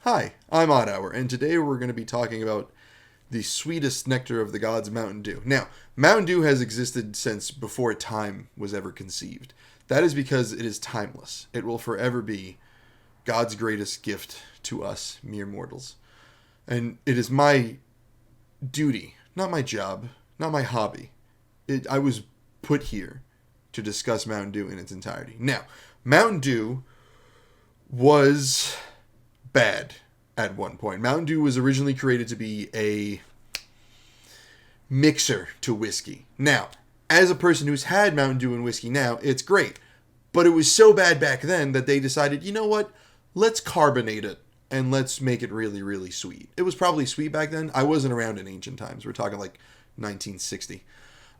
Hi, I'm Odd Hour, and today we're going to be talking about the sweetest nectar of the gods, Mountain Dew. Now, Mountain Dew has existed since before time was ever conceived. That is because it is timeless. It will forever be God's greatest gift to us, mere mortals. And it is my duty, not my job, not my hobby. I was put here to discuss Mountain Dew in its entirety. Now, Mountain Dew was bad at one point. Mountain Dew was originally created to be a mixer to whiskey. Now, as a person who's had Mountain Dew and whiskey now, it's great. But it was so bad back then that they decided, you know what? Let's carbonate it and let's make it really, really sweet. It was probably sweet back then. I wasn't around in ancient times. We're talking like 1960.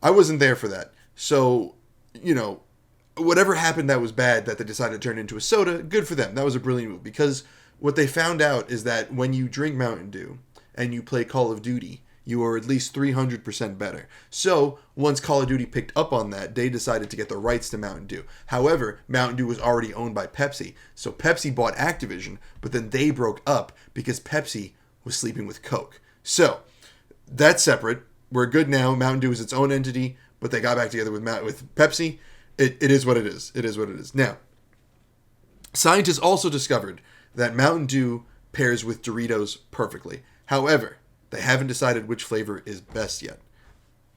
I wasn't there for that. So, whatever happened that was bad that they decided to turn into a soda, good for them. That was a brilliant move because what they found out is that when you drink Mountain Dew and you play Call of Duty, you are at least 300% better. So, once Call of Duty picked up on that, they decided to get the rights to Mountain Dew. However, Mountain Dew was already owned by Pepsi, so Pepsi bought Activision, but then they broke up because Pepsi was sleeping with Coke. So, that's separate. We're good now. Mountain Dew is its own entity, but they got back together with Pepsi. It is what it is. It is what it is. Now, scientists also discovered that Mountain Dew pairs with Doritos perfectly. However, they haven't decided which flavor is best yet.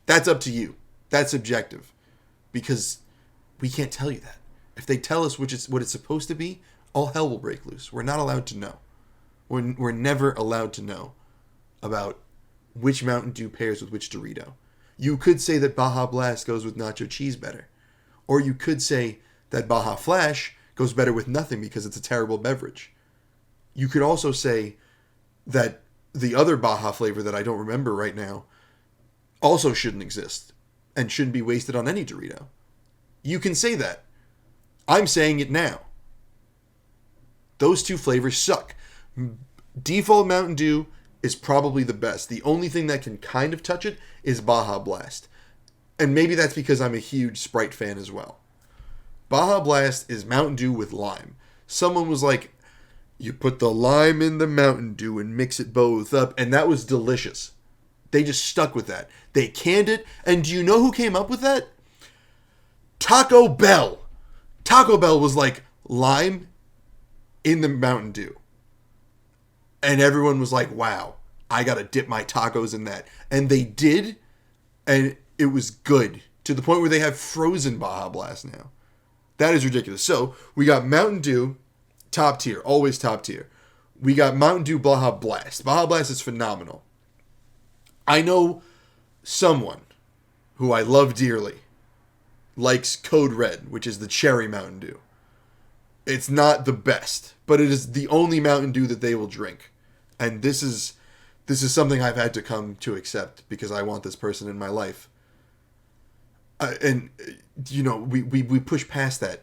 That's up to you. That's subjective. Because we can't tell you that. If they tell us what it's supposed to be, all hell will break loose. We're not allowed to know. We're never allowed to know about which Mountain Dew pairs with which Dorito. You could say that Baja Blast goes with nacho cheese better. Or you could say that Baja Flash goes better with nothing because it's a terrible beverage. You could also say that the other Baja flavor that I don't remember right now also shouldn't exist and shouldn't be wasted on any Dorito. You can say that. I'm saying it now. Those two flavors suck. Default Mountain Dew is probably the best. The only thing that can kind of touch it is Baja Blast. And maybe that's because I'm a huge Sprite fan as well. Baja Blast is Mountain Dew with lime. Someone was like, you put the lime in the Mountain Dew and mix it both up. And that was delicious. They just stuck with that. They canned it. And do you know who came up with that? Taco Bell. Taco Bell was like, lime in the Mountain Dew. And everyone was like, wow, I got to dip my tacos in that. And they did. And it was good. To the point where they have frozen Baja Blast now. That is ridiculous. So, we got Mountain Dew. Top tier. Always top tier. We got Mountain Dew Baja Blast. Baja Blast is phenomenal. I know someone who I love dearly likes Code Red, which is the cherry Mountain Dew. It's not the best, but it is the only Mountain Dew that they will drink. And this is something I've had to come to accept because I want this person in my life. We push past that.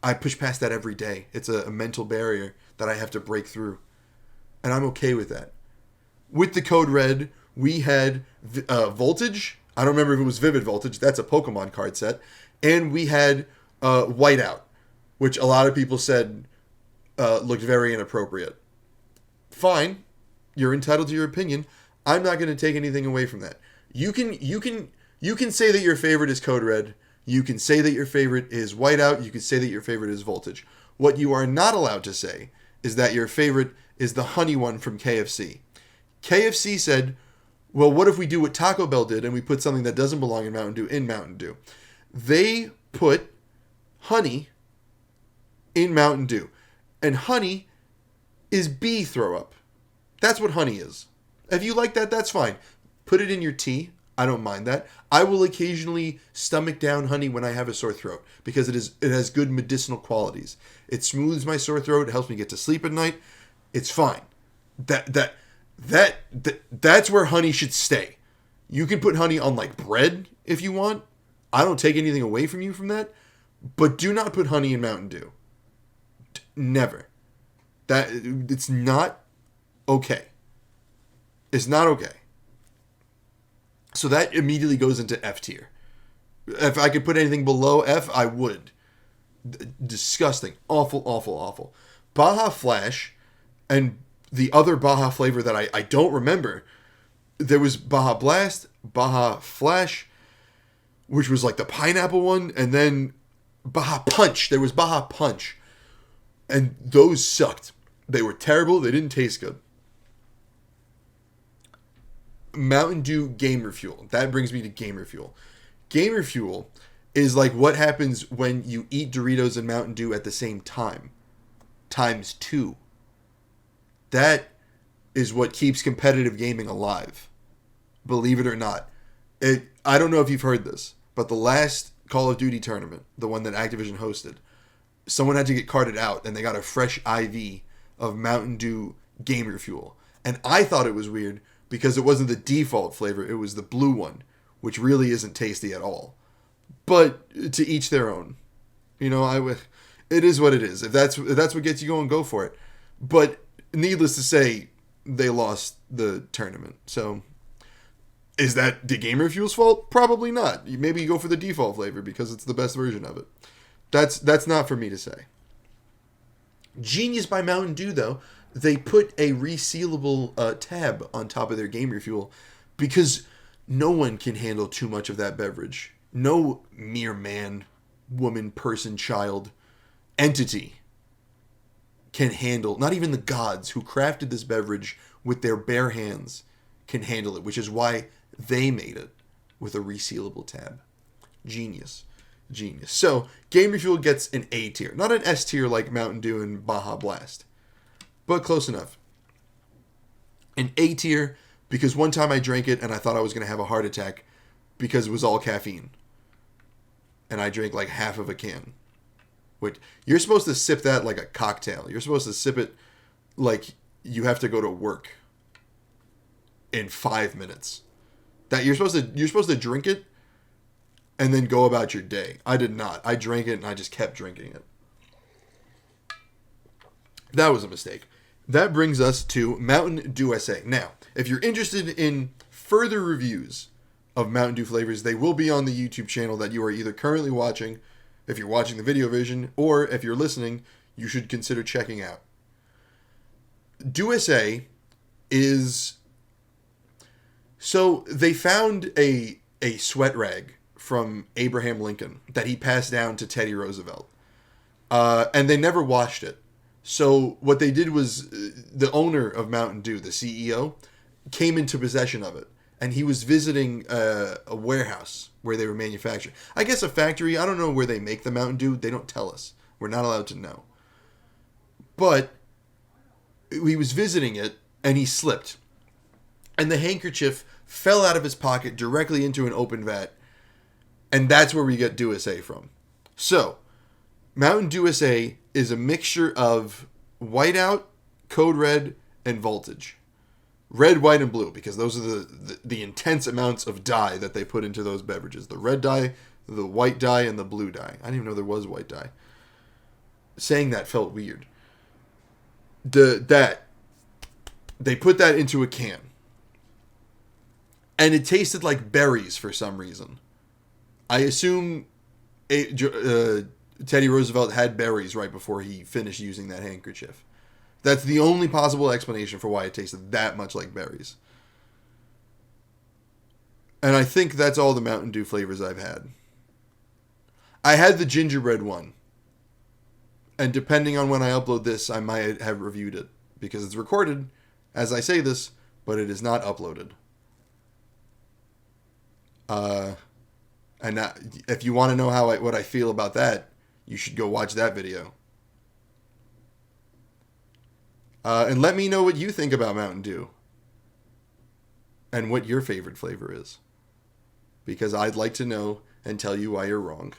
I push past that every day. It's a mental barrier that I have to break through. And I'm okay with that. With the Code Red, we had Voltage. I don't remember if it was Vivid Voltage. That's a Pokemon card set. And we had Whiteout, which a lot of people said looked very inappropriate. Fine. You're entitled to your opinion. I'm not going to take anything away from that. You can say that your favorite is Code Red. You can say that your favorite is Whiteout. You can say that your favorite is Voltage. What you are not allowed to say is that your favorite is the honey one from KFC. KFC said, well, what if we do what Taco Bell did and we put something that doesn't belong in Mountain Dew? They put honey in Mountain Dew. And honey is bee throw up. That's what honey is. If you like that, that's fine. Put it in your tea. I don't mind that. I will occasionally stomach down honey when I have a sore throat because it has good medicinal qualities. It smooths my sore throat. It helps me get to sleep at night. It's fine. That's where honey should stay. You can put honey on like bread if you want. I don't take anything away from you from that. But do not put honey in Mountain Dew. Never. It's not okay. It's not okay. So that immediately goes into F tier. If I could put anything below F, I would. Disgusting. Awful, awful, awful. Baja Flash and the other Baja flavor that I don't remember. There was Baja Blast, Baja Flash, which was like the pineapple one, and then Baja Punch. There was Baja Punch. And those sucked. They were terrible. They didn't taste good. Mountain Dew Gamer Fuel. That brings me to Gamer Fuel. Gamer Fuel is like what happens when you eat Doritos and Mountain Dew at the same time. Times 2. That is what keeps competitive gaming alive. Believe it or not. I don't know if you've heard this, but the last Call of Duty tournament, the one that Activision hosted, someone had to get carted out and they got a fresh IV of Mountain Dew Gamer Fuel. And I thought it was weird because it wasn't the default flavor, it was the blue one, which really isn't tasty at all. But to each their own. You know, it is what it is. If that's what gets you going, go for it. But needless to say, they lost the tournament. So is that the Gamer Fuel's fault? Probably not. Maybe you go for the default flavor because it's the best version of it. That's not for me to say. Genius by Mountain Dew, though. They put a resealable tab on top of their Gamer Fuel because no one can handle too much of that beverage. No mere man, woman, person, child, entity can handle, not even the gods who crafted this beverage with their bare hands can handle it, which is why they made it with a resealable tab. Genius. Genius. So, Gamer Fuel gets an A tier. Not an S tier like Mountain Dew and Baja Blast. But close enough. An A tier because one time I drank it and I thought I was going to have a heart attack because it was all caffeine. And I drank like half of a can. Wait, you're supposed to sip that like a cocktail. You're supposed to sip it like you have to go to work in 5 minutes. That you're supposed to drink it and then go about your day. I did not. I drank it and I just kept drinking it. That was a mistake. That brings us to Mountain Dew USA. Now, if you're interested in further reviews of Mountain Dew flavors, they will be on the YouTube channel that you are either currently watching, if you're watching the video version, or if you're listening, you should consider checking out. Dew USA is... So, they found a sweat rag from Abraham Lincoln that he passed down to Teddy Roosevelt. And they never washed it. So what they did was the owner of Mountain Dew, the CEO, came into possession of it. And he was visiting a warehouse where they were manufacturing. I guess a factory. I don't know where they make the Mountain Dew. They don't tell us. We're not allowed to know. But he was visiting it and he slipped. And the handkerchief fell out of his pocket directly into an open vat. And that's where we get Dew USA from. So, Mountain Dew USA is a mixture of Whiteout, Code Red, and Voltage. Red, white, and blue, because those are the intense amounts of dye that they put into those beverages. The red dye, the white dye, and the blue dye. I didn't even know there was white dye. Saying that felt weird. They put that into a can. And it tasted like berries for some reason. I assume Teddy Roosevelt had berries right before he finished using that handkerchief. That's the only possible explanation for why it tasted that much like berries. And I think that's all the Mountain Dew flavors I've had. I had the gingerbread one. And depending on when I upload this, I might have reviewed it. Because it's recorded as I say this, but it is not uploaded. And if you want to know what I feel about that, you should go watch that video. And let me know what you think about Mountain Dew. And what your favorite flavor is. Because I'd like to know and tell you why you're wrong.